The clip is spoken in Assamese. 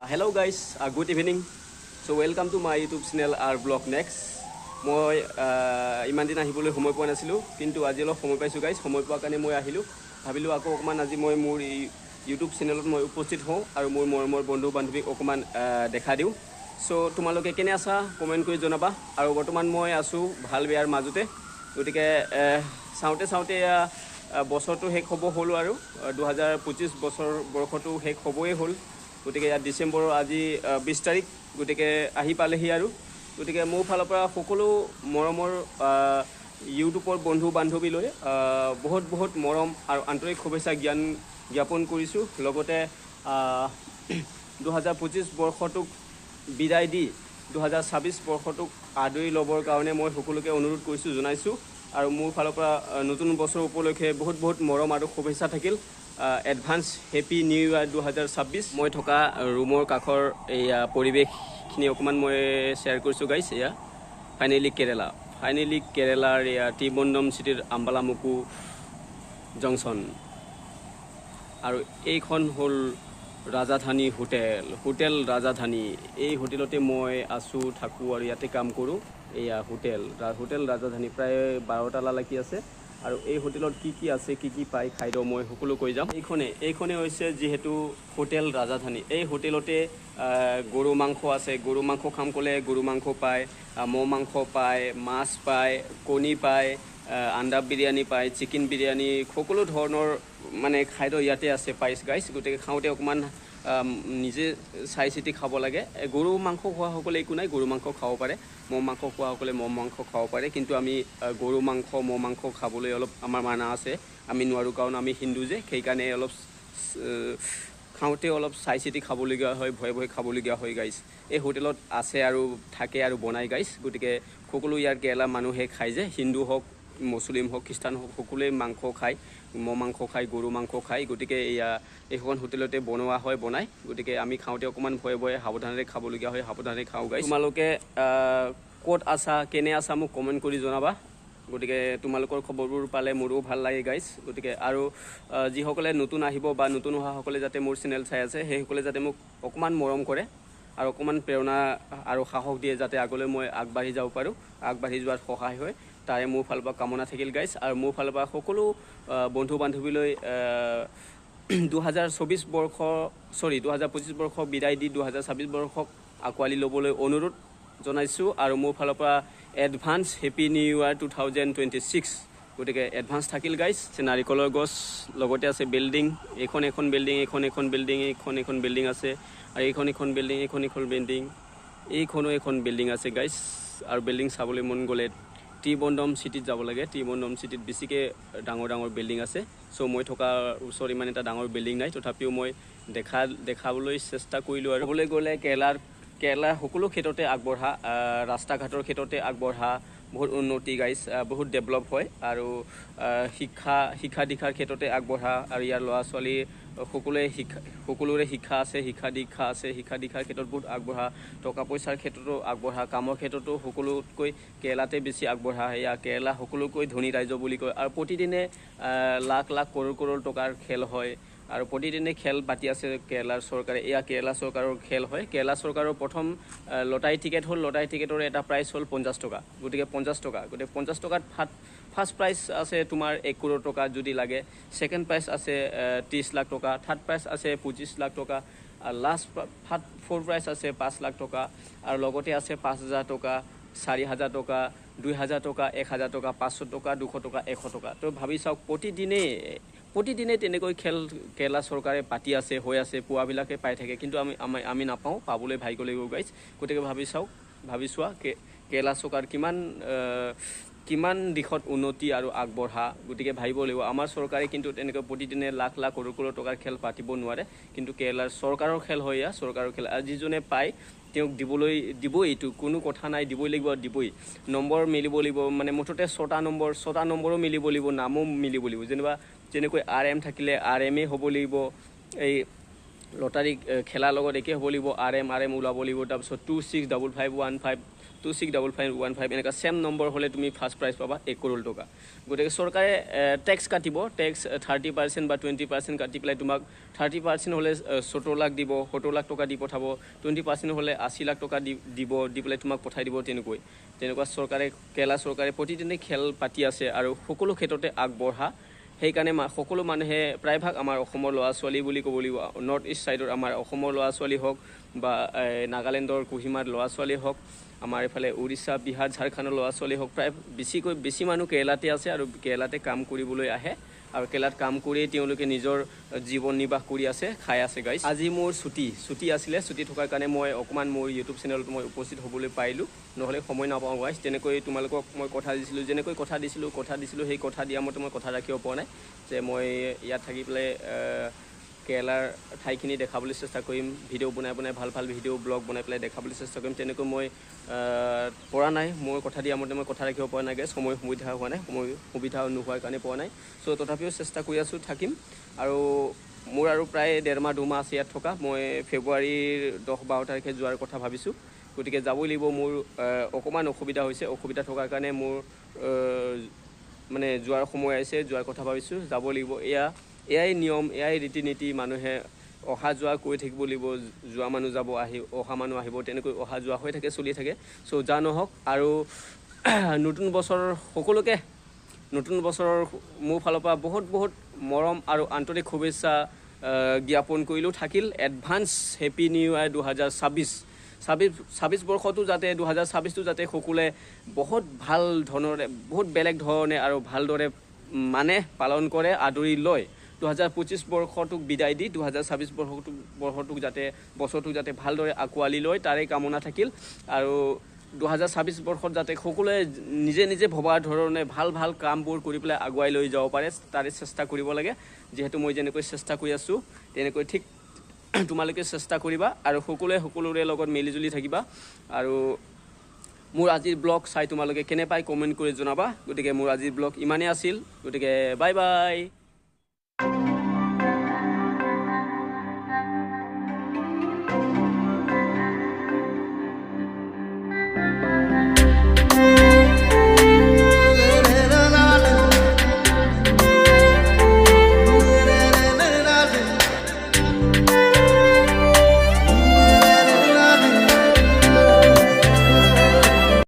Hello guys, good evening. So welcome to my YouTube channel R Blog Next. মই ইমান দিন আহিবলৈ সময় পোৱা নাছিলোঁ কিন্তু আজি অলপ সময় পাইছোঁ গাইজ সময় পোৱাৰ কাৰণে মই আহিলোঁ ভাবিলোঁ আকৌ অকণমান আজি মই মোৰ ইউটিউব চেনেলত মই উপস্থিত হওঁ আৰু মোৰ মৰমৰ বন্ধু বান্ধৱীক অকণমান দেখা দিওঁ চ' তোমালোকে কেনে আছা কমেণ্ট কৰি জনাবা আৰু বৰ্তমান মই আছোঁ ভাল বেয়াৰ মাজতে গতিকে চাওঁতে চাওঁতে বছৰটো শেষ হ'ব হ'ল আৰু 2025 বৰ্ষটো শেষ হ'বই হ'ল গতিকে ডিচেম্বৰৰ আজি 20 তাৰিখ গতিকে আহি পালেহি আৰু গতিকে মোৰ ফালৰ পৰা সকলো মৰমৰ ইউটিউবৰ বন্ধু বান্ধৱীলৈ বহুত বহুত মৰম আৰু আন্তৰিক শুভেচ্ছা জ্ঞাপন কৰিছোঁ লগতে 2025 বৰ্ষটোক বিদায় দি 2026 বৰ্ষটোক আদৰি ল'বৰ কাৰণে মই সকলোকে অনুৰোধ কৰিছোঁ জনাইছোঁ আৰু মোৰ ফালৰ পৰা নতুন বছৰ উপলক্ষে বহুত বহুত মৰম আৰু শুভেচ্ছা থাকিল এডভান্স হেপী নিউ ইয়াৰ 2026 মই থকা ৰুমৰ কাষৰ এয়া পৰিৱেশখিনি অকণমান মই শ্বেয়াৰ কৰিছোঁ গাইছ এয়া ফাইনেলি কেৰেলাৰ এয়া ত্ৰিবন্দম চিটিৰ আম্বালামুকু জংচন আৰু এইখন হ'ল ৰাজধানী হোটেল ৰাজধানী এই হোটেলতে মই আছোঁ থাকোঁ আৰু ইয়াতে কাম কৰোঁ এয়া হোটেল ৰাজধানী প্ৰায় 12টা লাগি আছে আৰু এই হোটেলত কি আছে কি পায় খাদ্য মই সকলো কৈ যাম এইখনে হৈছে যিহেতু হোটেল ৰাজধানী এই হোটেলতে গৰু মাংস আছে গৰু মাংস খাম ক'লে গৰু মাংস পায় মৌ মাংস পায় মাছ পায় কণী পায় আণ্ডা বিৰিয়ানী পায় চিকেন বিৰিয়ানী সকলো ধৰণৰ মানে খাদ্য ইয়াতে আছে পাইছ গাইছ গতিকে খাওঁতে অকণমান নিজে চাই চিতি খাব লাগে গৰু মাংস খোৱাসকলে একো নাই গৰু মাংস খাব পাৰে মৌ মাংস খোৱাসকলে মৌ মাংস খাব পাৰে কিন্তু আমি গৰু মাংস মৌ মাংস খাবলৈ অলপ আমাৰ মানা আছে আমি নোৱাৰোঁ কাৰণ আমি হিন্দু যে সেইকাৰণে অলপ খাওঁতে অলপ চাই চিতি খাবলগীয়া হয় ভয়ে খাবলগীয়া হয় গাইছ এই হোটেলত আছে আৰু থাকে আৰু বনাই গাইছ গতিকে সকলো ইয়াৰ কেৰেলা মানুহে খায় যে হিন্দু হওক মুছলিম হওক খ্ৰীষ্টান হওক সকলোৱে মাংস খায় মৌ মাংস খায় গৰু মাংস খায় গতিকে এইখন হোটেলতে বনোৱা হয় বনাই গতিকে আমি খাওঁতে অকণমান ভয়ে সাৱধানেৰে খাবলগীয়া হয় সাৱধানে খাওঁ গাইছ তোমালোকে ক'ত আছা কেনে আছা মোক কমেণ্ট কৰি জনাবা গতিকে তোমালোকৰ খবৰবোৰ পালে মোৰো ভাল লাগে গাইছ গতিকে আৰু যিসকলে নতুন আহিব বা নতুন অহাসকলে যাতে মোৰ চেনেল চাই আছে সেইসকলে যাতে মোক অকণমান মৰম কৰে আৰু অকণমান প্ৰেৰণা আৰু সাহস দিয়ে যাতে আগলৈ মই আগবাঢ়ি যাব পাৰোঁ আগবাঢ়ি যোৱাত সহায় হয় তাৰে মোৰ ফালৰ পৰা কামনা থাকিল গাইছ আৰু মোৰ ফালৰ পৰা সকলো বন্ধু বান্ধৱীলৈ 2025 বৰ্ষ বিদায় দি 2026 বৰ্ষক আঁকোৱালি ল'বলৈ অনুৰোধ জনাইছোঁ আৰু মোৰ ফালৰ পৰা এডভান্স হেপী নিউ ইয়াৰ 2026 গতিকে এডভান্স থাকিল গাইছ নাৰিকলৰ গছ লগতে আছে বিল্ডিং এখন বিল্ডিং আছে আৰু এখন বিল্ডিং আছে গাইছ আৰু বিল্ডিং চাবলৈ মন গ'লে ত্ৰিবন্দম চিটিত যাব লাগে ত্ৰিবন্দম চিটিত বেছিকৈ ডাঙৰ বিল্ডিং আছে চ' মই থকা ওচৰত ইমান এটা ডাঙৰ বিল্ডিং নাই তথাপিও মই দেখাবলৈ চেষ্টা কৰিলোঁ আৰু ক'বলৈ গ'লে কেৰেলাৰ সকলো ক্ষেত্ৰতে আগবঢ়া ৰাস্তা ঘাটৰ ক্ষেত্ৰতে আগবঢ়া বহুত উন্নতি গাইছ বহুত ডেভেলপ হয় আৰু শিক্ষা দীক্ষাৰ ক্ষেত্ৰতে আগবঢ়া আৰু ইয়াৰ ল'ৰা ছোৱালী সকলোৰে শিক্ষা দীক্ষাৰ ক্ষেত্ৰত বহুত আগবঢ়া টকা পইচাৰ ক্ষেত্ৰতো আগবঢ়া কামৰ ক্ষেত্ৰতো সকলোতকৈ কেৰেলাতে বেছি আগবঢ়া এয়া কেৰেলা সকলোতকৈ ধনী ৰাজ্য বুলি কয় আৰু প্ৰতিদিনে লাখ কৰোৰ টকাৰ খেল হয় আৰু প্ৰতিদিনে খেল পাতি আছে কেৰেলাৰ চৰকাৰে এয়া কেৰেলা চৰকাৰৰ খেল হয় কেৰেলা চৰকাৰৰ প্ৰথম লটাৰী টিকেট হ'ল লটাৰী টিকেটৰ এটা প্ৰাইচ হ'ল 50 টকা গতিকে 50 টকাত ফাৰ্ষ্ট প্ৰাইজ আছে তোমাৰ 1 কৰোৰ টকা যদি লাগে ছেকেণ্ড প্ৰাইজ আছে 30 লাখ টকা থাৰ্ড প্ৰাইজ আছে 25 লাখ টকা আৰু লাষ্ট ফ'ৰ্থ প্ৰাইজ আছে 5 লাখ টকা আৰু লগতে আছে 5,000 টকা 4,000 টকা 2,000 টকা 1,000 টকা 500 টকা 200 টকা 100 টকা তো ভাবি চাওক প্ৰতিদিনে তেনেকৈ খেল কেৰেলা চৰকাৰে পাতি আছে হৈ আছে পুৱাবিলাকে পাই থাকে কিন্তু আমি নাপাওঁ পাবলৈ ভাগ্য লাগিব গাইছ গতিকে ভাবি চোৱা কেৰেলা চৰকাৰ কিমান দিশত উন্নতি আৰু আগবঢ়া গতিকে ভাবিব লাগিব আমাৰ চৰকাৰে কিন্তু তেনেকৈ প্ৰতিদিনে লাখ কৰোৰ টকাৰ খেল পাতিব নোৱাৰে কিন্তু কেৰেলাৰ চৰকাৰৰ খেল হয় এয়া চৰকাৰৰ খেল আৰু যিজনে পায় তেওঁক দিবই এইটো কোনো কথা নাই দিবই নম্বৰ মিলিব লাগিব মানে মুঠতে 6টা নম্বৰো মিলিব লাগিব নামো মিলিব লাগিব যেনেকৈ RM থাকিলে RMA হ'ব লাগিব এই লটাৰী খেলাৰ লগত একে হ'ব লাগিব RM ওলাব লাগিব তাৰপিছত 265515 265515 এনেকুৱা চেম নম্বৰ হ'লে তুমি ফাৰ্ষ্ট প্ৰাইজ পাবা 1 কৰোৰ টকা গতিকে চৰকাৰে টেক্স কাটিব টেক্স 30% বা 20% কাটি পেলাই তোমাক 30% হ'লে 17 লাখ দিব 17 লাখ টকা দি পঠাব 20% হ'লে 80 লাখ টকা দি পেলাই তোমাক পঠাই দিব তেনেকুৱা চৰকাৰে কেৰালা চৰকাৰে প্ৰতিদিনে খেল পাতি আছে আৰু সকলো ক্ষেত্ৰতে আগবঢ়া সেইকাৰণে সকলো মানুহে প্ৰায়ভাগ আমাৰ অসমৰ ল'ৰা ছোৱালী বুলি ক'ব লাগিব নৰ্থ ইষ্ট ছাইডৰ আমাৰ অসমৰ ল'ৰা ছোৱালী হওক বা নাগালেণ্ডৰ কোহিমাৰ ল'ৰা ছোৱালী হওক আমাৰ এফালে উৰিষ্যা বিহাৰ ঝাৰখণ্ডৰ ল'ৰা ছোৱালী হওক প্ৰায় বেছি মানুহ কেৰালাতে আছে আৰু কেৰালাতে কাম কৰিবলৈ আহে আৰু কেৰালাত কাম কৰিয়ে তেওঁলোকে নিজৰ জীৱন নিৰ্বাহ কৰি আছে খাই আছে গাইজ আজি মোৰ ছুটি আছিলে ছুটি থকাৰ কাৰণে মই অকণমান মোৰ ইউটিউব চেনেলত মই উপস্থিত হ'বলৈ পাৰিলোঁ নহ'লে সময় নাপাওঁ গাইজ তেনেকৈ তোমালোকক মই কথা দিছিলোঁ যেনেকৈ কথা দিছিলোঁ সেই কথা দিয়া মতে মই কথা ৰাখিব পৰা নাই যে মই ইয়াত থাকি পেলাই কেৰালাৰ ঠাইখিনি দেখাবলৈ চেষ্টা কৰিম ভিডিঅ' বনাই ভাল ভিডিঅ' ব্লগ বনাই পেলাই দেখাবলৈ চেষ্টা কৰিম তেনেকৈ মই পৰা নাই মই কথা দিয়া মতে মই কথা ৰাখিব পৰা নাই গাইজ সময় সুবিধা হোৱা নাই সময় সুবিধা নোহোৱাৰ কাৰণে পোৱা নাই চ' তথাপিও চেষ্টা কৰি আছোঁ থাকিম আৰু মোৰ আৰু প্ৰায় 1.5 মাহ 2 মাহ আছে ইয়াত থকা মই ফেব্ৰুৱাৰীৰ 10-12 তাৰিখে যোৱাৰ কথা ভাবিছোঁ গতিকে যাবই লাগিব মোৰ অকণমান অসুবিধা থকাৰ কাৰণে মোৰ মানে যোৱাৰ সময় আহিছে যোৱাৰ কথা ভাবিছোঁ যাব লাগিব এয়াই নিয়ম এয়াই ৰীতি নীতি মানুহে অহা যোৱা কৰি থাকিব লাগিব যোৱা মানুহ যাব অহা মানুহ আহিব তেনেকৈ অহা যোৱা হৈ থাকে চলি থাকে চ' যা নহওক আৰু নতুন বছৰৰ সকলোকে নতুন বছৰৰ মোৰ ফালৰ পৰা বহুত মৰম আৰু আন্তৰিক শুভেচ্ছা জ্ঞাপন কৰিলোঁ থাকিল এডভান্স হেপী নিউ ইয়াৰ 2026 বৰ্ষটো যাতে 2026টো যাতে সকলোৱে বহুত ভাল ধৰণে বহুত বেলেগ ধৰণে আৰু ভালদৰে মানে পালন কৰে আদৰি লয় 2025 বৰ্ষটোক বিদায় দি 2026 বৰ্ষটোক যাতে ভালদৰে আঁকোৱালি লয় তাৰে কামনা থাকিল আৰু 2026 বৰ্ষত যাতে সকলোৱে নিজে ভবাৰ ধৰণে ভাল কামবোৰ কৰি পেলাই আগুৱাই লৈ যাব পাৰে তাৰে চেষ্টা কৰিব লাগে যিহেতু মই যেনেকৈ চেষ্টা কৰি আছোঁ তেনেকৈ ঠিক তোমালোকে চেষ্টা কৰিবা আৰু সকলোৰে লগত মিলিজুলি থাকিবা আৰু মোৰ আজিৰ ব্লগ চাই তোমালোকে কেনে পাই কমেণ্ট কৰি জনাবা গতিকে মোৰ আজিৰ ব্লগ ইমানেই আছিল গতিকে বাই